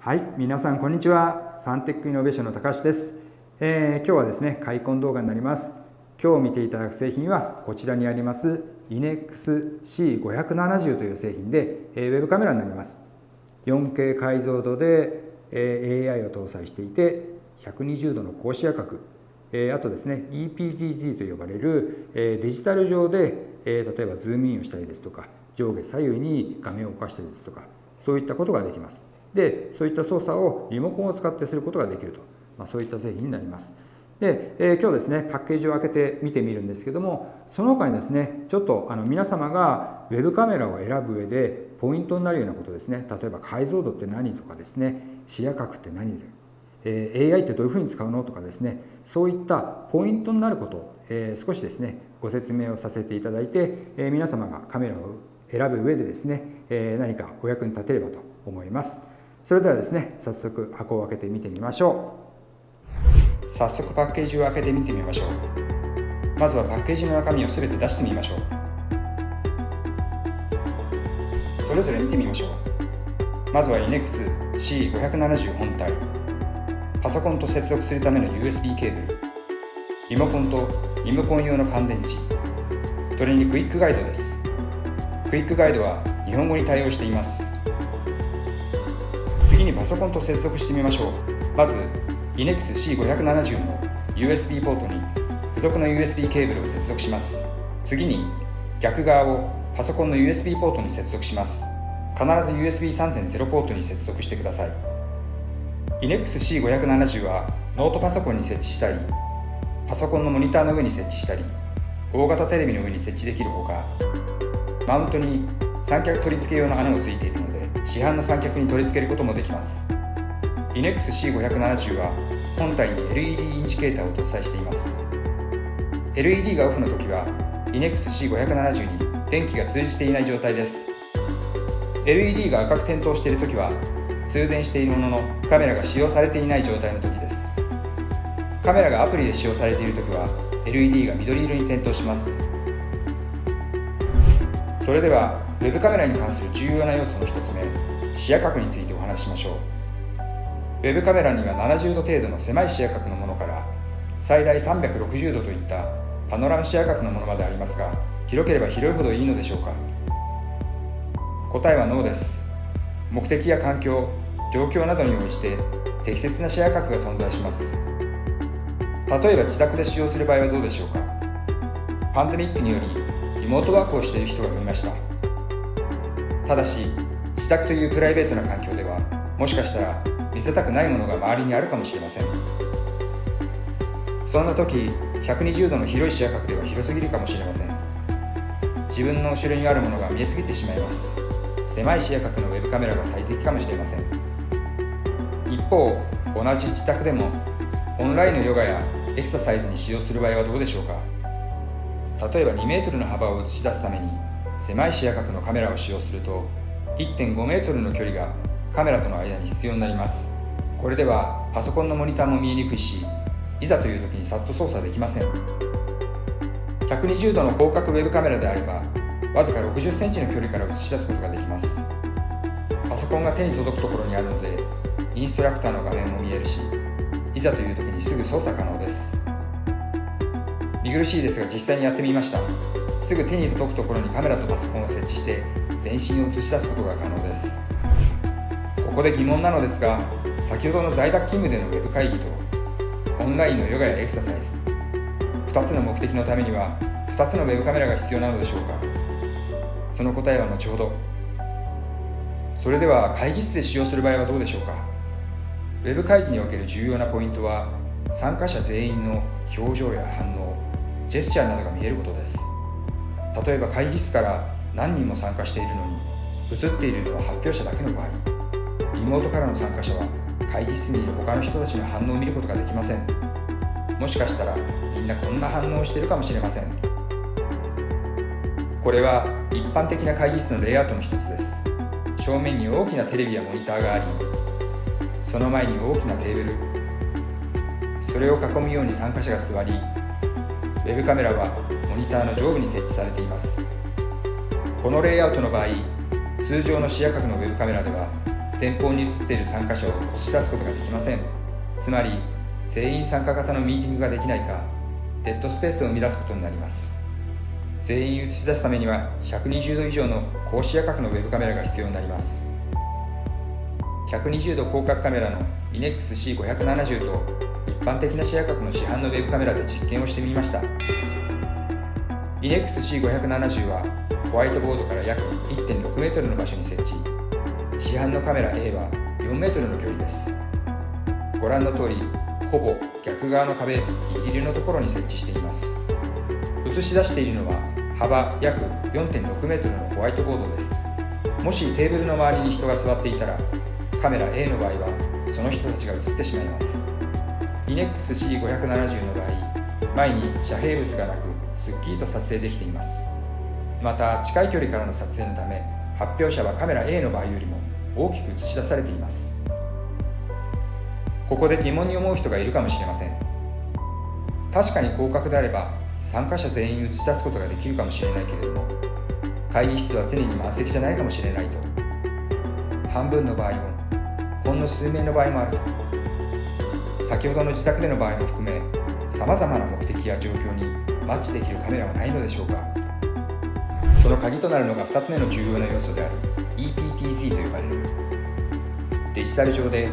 はい、皆さんこんにちは。ファンテックイノベーションの高橋です。今日はですね、開墾動画になります。今日見ていただく製品はこちらにあります INEX C570 という製品で、ウェブカメラになります。4K 解像度で、AI を搭載していて120度の高視野角、あとですね EPGG と呼ばれる、デジタル上で、例えばズームインをしたりですとか、上下左右に画面を動かしたりですとか、そういったことができます。で、そういった操作をリモコンを使ってすることができると、そういった製品になります。で、今日ですね、パッケージを開けて見てみるんですけども、その他にですね、ちょっと皆様がウェブカメラを選ぶ上でポイントになるようなことですね、例えば解像度って何とかですね、視野角って何で、AI ってどういうふうに使うのとかですね、そういったポイントになることを、少しですね、ご説明をさせていただいて、皆様がカメラを選ぶ上でですね、何かお役に立てればと思います。それではですね、早速箱を開けてみてみましょう。早速パッケージを開けてみてみましょう。まずはパッケージの中身を全て出してみましょう。それぞれ見てみましょう。まずは INEX C570 本体、パソコンと接続するための USB ケーブル、リモコンとリモコン用の乾電池、それにクイックガイドです。クイックガイドは日本語に対応しています。次にパソコンと接続してみましょう。まず INEX C570 の USB ポートに付属の USB ケーブルを接続します。次に逆側をパソコンの USB ポートに接続します。必ず USB3.0 ポートに接続してください。INEX C570 はノートパソコンに設置したり、パソコンのモニターの上に設置したり、大型テレビの上に設置できるほか、マウントに三脚取り付け用の穴をついているので、市販の三脚に取り付けることもできます。INEX C570 は本体に LED インジケーターを搭載しています。LED がオフの時は INEX C570 に電気が通じていない状態です。LED が赤く点灯している時は通電しているもののカメラが使用されていない状態の時です。カメラがアプリで使用されている時は LED が緑色に点灯します。それではウェブカメラに関する重要な要素の一つ目、視野角についてお話ししましょう。ウェブカメラには70度程度の狭い視野角のものから最大360度といったパノラマ視野角のものまでありますが、広ければ広いほどいいのでしょうか。答えはノーです。目的や環境、状況などに応じて適切な視野角が存在します。例えば自宅で使用する場合はどうでしょうか。パンデミックによりリモートワークをしている人が増えました。ただし、自宅というプライベートな環境では、もしかしたら見せたくないものが周りにあるかもしれません。そんな時、120度の広い視野角では広すぎるかもしれません。自分の後ろにあるものが見えすぎてしまいます。狭い視野角のウェブカメラが最適かもしれません。一方、同じ自宅でもオンラインのヨガやエクササイズに使用する場合はどうでしょうか。例えば2メートルの幅を映し出すために狭い視野角のカメラを使用すると 1.5 メートルの距離がカメラとの間に必要になります。これではパソコンのモニターも見えにくいし、いざという時にさっと操作できません。120度の広角ウェブカメラであればわずか60センチの距離から映し出すことができます。パソコンが手に届くところにあるのでインストラクターの画面も見えるし、いざという時にすぐ操作可能です。見苦しいですが実際にやってみました。すぐ手に届くところにカメラとパソコンを設置して全身を映し出すことが可能です。ここで疑問なのですが、先ほどの在宅勤務でのウェブ会議とオンラインのヨガやエクササイズ、2つの目的のためには2つのウェブカメラが必要なのでしょうか。その答えは後ほど。それでは会議室で使用する場合はどうでしょうか。ウェブ会議における重要なポイントは参加者全員の表情や反応、ジェスチャーなどが見えることです。例えば会議室から何人も参加しているのに映っているのは発表者だけの場合、リモートからの参加者は会議室にいる他の人たちの反応を見ることができません。もしかしたらみんなこんな反応をしているかもしれません。これは一般的な会議室のレイアウトの一つです。正面に大きなテレビやモニターがあり、その前に大きなテーブル、それを囲むように参加者が座り、ウェブカメラはモニターの上部に設置されています。このレイアウトの場合、通常の視野角のウェブカメラでは前方に映っている参加者を映し出すことができません。つまり全員参加型のミーティングができないか、デッドスペースを生み出すことになります。全員映し出すためには120度以上の高視野角のウェブカメラが必要になります。120度広角カメラの INEX-C570 と一般的な視野角の市販のウェブカメラで実験をしてみました。 INEX-C570 はホワイトボードから約 1.6 メートルの場所に設置、市販のカメラ A は4メートルの距離です。ご覧の通り、ほぼ逆側の壁ギリギリのところに設置しています。映し出しているのは幅約 4.6 メートルのホワイトボードです。もしテーブルの周りに人が座っていたら、カメラ A の場合はその人たちが映ってしまいます。 INEX-C570 の場合、前に遮蔽物がなくすっきりと撮影できています。また近い距離からの撮影のため、発表者はカメラ A の場合よりも大きく映し出されています。ここで疑問に思う人がいるかもしれません。確かに広角であれば参加者全員映し出すことができるかもしれないけれども、会議室は常に満席じゃないかもしれないと、半分の場合もほんの数名の場合もあると、先ほどの自宅での場合も含め、さまざまな目的や状況にマッチできるカメラはないのでしょうか。その鍵となるのが2つ目の重要な要素である EPTZ と呼ばれる、デジタル上で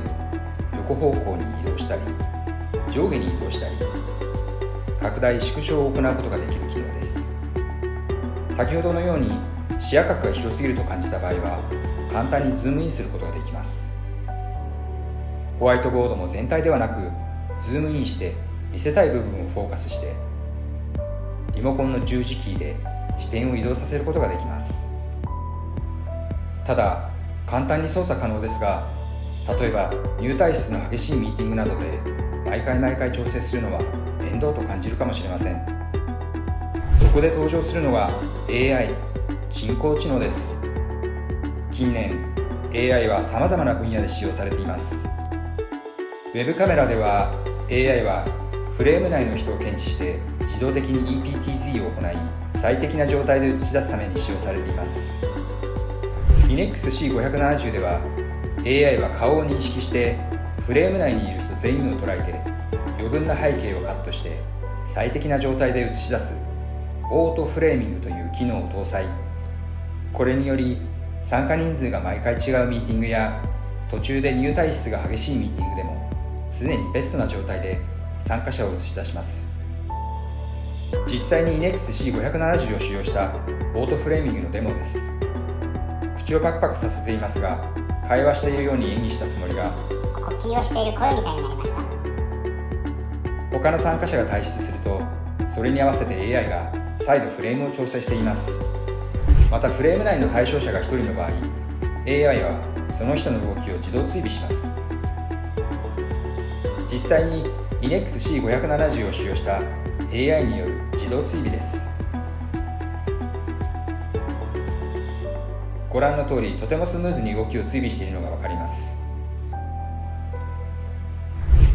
横方向に移動したり上下に移動したり拡大縮小を行うことができる機能です。先ほどのように視野角が広すぎると感じた場合は、簡単にズームインすることができます。ホワイトボードも全体ではなく、ズームインして見せたい部分をフォーカスして、リモコンの十字キーで視点を移動させることができます。ただ、簡単に操作可能ですが、例えば入退室の激しいミーティングなどで毎回調整するのは面倒と感じるかもしれません。そこで登場するのが AI、人工知能です。近年 AI は様々な分野で使用されています。ウェブカメラでは AI はフレーム内の人を検知して自動的に EPTZ を行い、最適な状態で映し出すために使用されています。 INEX-C570 では AI は顔を認識してフレーム内にいる人全員を捉えて、余分な背景をカットして最適な状態で映し出すオートフレーミングという機能を搭載。これにより参加人数が毎回違うミーティングや途中で入退室が激しいミーティングでも常にベストな状態で参加者を映し出します。実際に INEX-C570 を使用したオートフレーミングのデモです。口をパクパクさせていますが、会話しているように演技したつもりが呼吸をしている声みたいになりました。他の参加者が退出すると、それに合わせて AI が再度フレームを調整しています。またフレーム内の対象者が1人の場合、 AI はその人の動きを自動追尾します。実際に INEX-C570 を使用した AI による自動追尾です。ご覧の通り、とてもスムーズに動きを追尾しているのがわかります。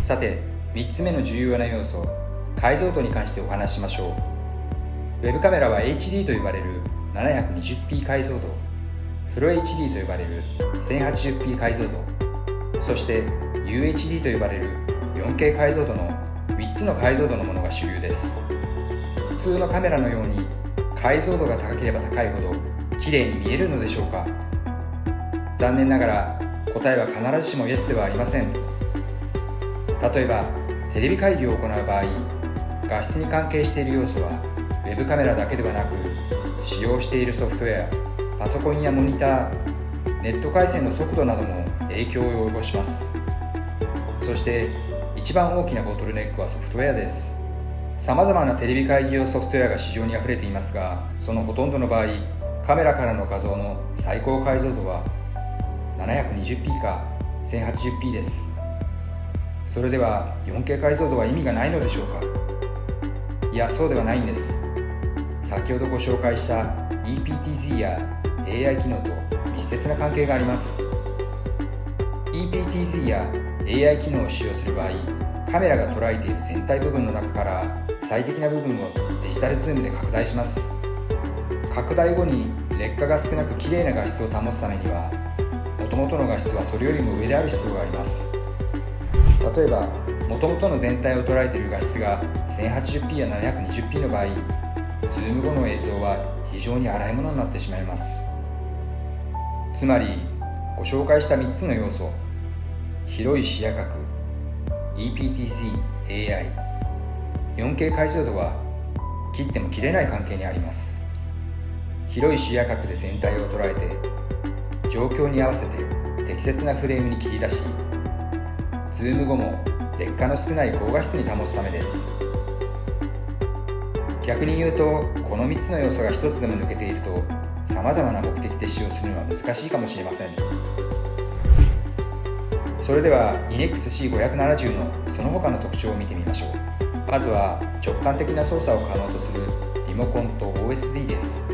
さて、3つ目の重要な要素、解像度に関してお話ししましょう。ウェブカメラは HD と呼ばれる 720p 解像度、フロ HD と呼ばれる 1080p 解像度、そして UHD と呼ばれる 4K 解像度の3つの解像度のものが主流です。普通のカメラのように解像度が高ければ高いほど綺麗に見えるのでしょうか。残念ながら答えは必ずしもイエスではありません。例えばテレビ会議を行う場合、画質に関係している要素はウェブカメラだけではなく、使用しているソフトウェア、パソコンやモニター、ネット回線の速度なども影響を及ぼします。そして一番大きなボトルネックはソフトウェアです。様々なテレビ会議用ソフトウェアが市場にあふれていますが、そのほとんどの場合、カメラからの画像の最高解像度は 720p か 1080p です。それでは 4K 解像度は意味がないのでしょうか。いや、そうではないんです。先ほどご紹介した EPTZ や AI 機能と密接な関係があります。 EPTZ や AI 機能を使用する場合、カメラが捉えている全体部分の中から最適な部分をデジタルズームで拡大します。拡大後に劣化が少なく綺麗な画質を保つためには、もともとの画質はそれよりも上である必要があります。例えばもともとの全体を捉えている画質が 1080p や 720p の場合、ズーム後の映像は非常に荒いものになってしまいます。つまりご紹介した3つの要素、広い視野角、EPTZ、AI、4K 解像度は切っても切れない関係にあります。広い視野角で全体を捉えて、状況に合わせて適切なフレームに切り出し、ズーム後も劣化の少ない高画質に保つためです。逆に言うと、この3つの要素が1つでも抜けていると、様々な目的で使用するのは難しいかもしれません。それでは INEX-C570 のその他の特徴を見てみましょう。まずは直感的な操作を可能とするリモコンと OSD です。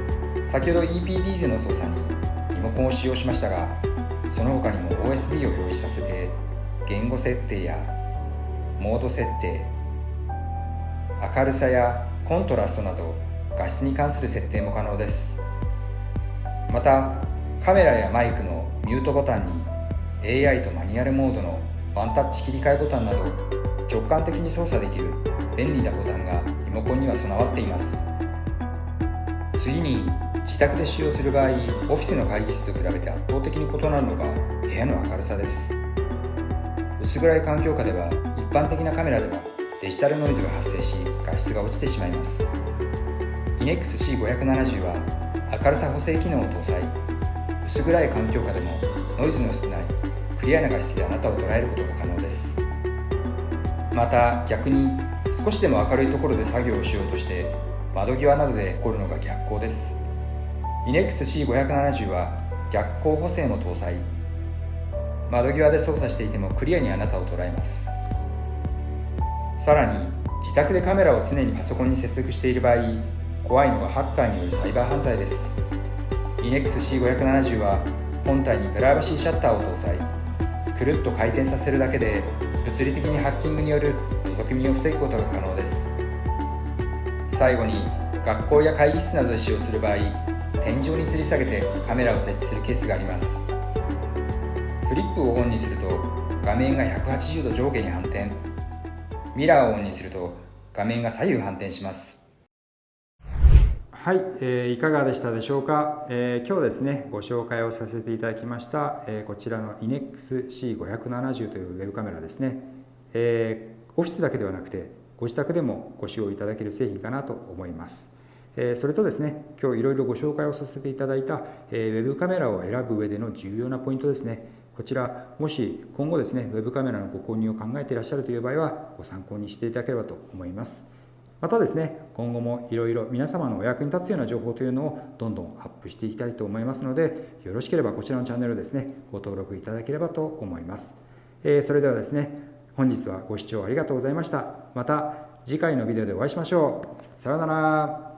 先ほど EPDZ の操作にリモコンを使用しましたが、その他にも OSD を表示させて言語設定やモード設定、明るさやコントラストなど画質に関する設定も可能です。またカメラやマイクのミュートボタンに AI とマニュアルモードのワンタッチ切り替えボタンなど直感的に操作できる便利なボタンがリモコンには備わっています。次に自宅で使用する場合、オフィスの会議室と比べて圧倒的に異なるのが部屋の明るさです。薄暗い環境下では、一般的なカメラではデジタルノイズが発生し画質が落ちてしまいます。 INEX-C570 は明るさ補正機能を搭載。薄暗い環境下でもノイズの少ないクリアな画質であなたを捉えることが可能です。また逆に少しでも明るいところで作業をしようとして窓際などで起こるのが逆光です。 INEX-C570 は逆光補正も搭載。窓際で操作していてもクリアにあなたを捉えます。さらに自宅でカメラを常にパソコンに接続している場合、怖いのがハッカーによるサイバー犯罪です。 INEX-C570 は本体にプライバシーシャッターを搭載。くるっと回転させるだけで物理的にハッキングによる覗き見を防ぐことが可能です。最後に学校や会議室などで使用する場合、天井に吊り下げてカメラを設置するケースがあります。フリップをオンにすると画面が180度上下に反転、ミラーをオンにすると画面が左右反転します。はい、いかがでしたでしょうか。今日ですね、ご紹介をさせていただきました、こちらの INEX-C570 というウェブカメラですね、オフィスだけではなくてご自宅でもご使用いただける製品かなと思います。それとですね、今日いろいろご紹介をさせていただいた、ウェブカメラを選ぶ上での重要なポイントですね。こちら、もし今後ですね、ウェブカメラのご購入を考えていらっしゃるという場合は、ご参考にしていただければと思います。またですね、今後もいろいろ皆様のお役に立つような情報というのをどんどんアップしていきたいと思いますので、よろしければこちらのチャンネルですね、ご登録いただければと思います。それではですね、本日はご視聴ありがとうございました。また次回のビデオでお会いしましょう。さようなら。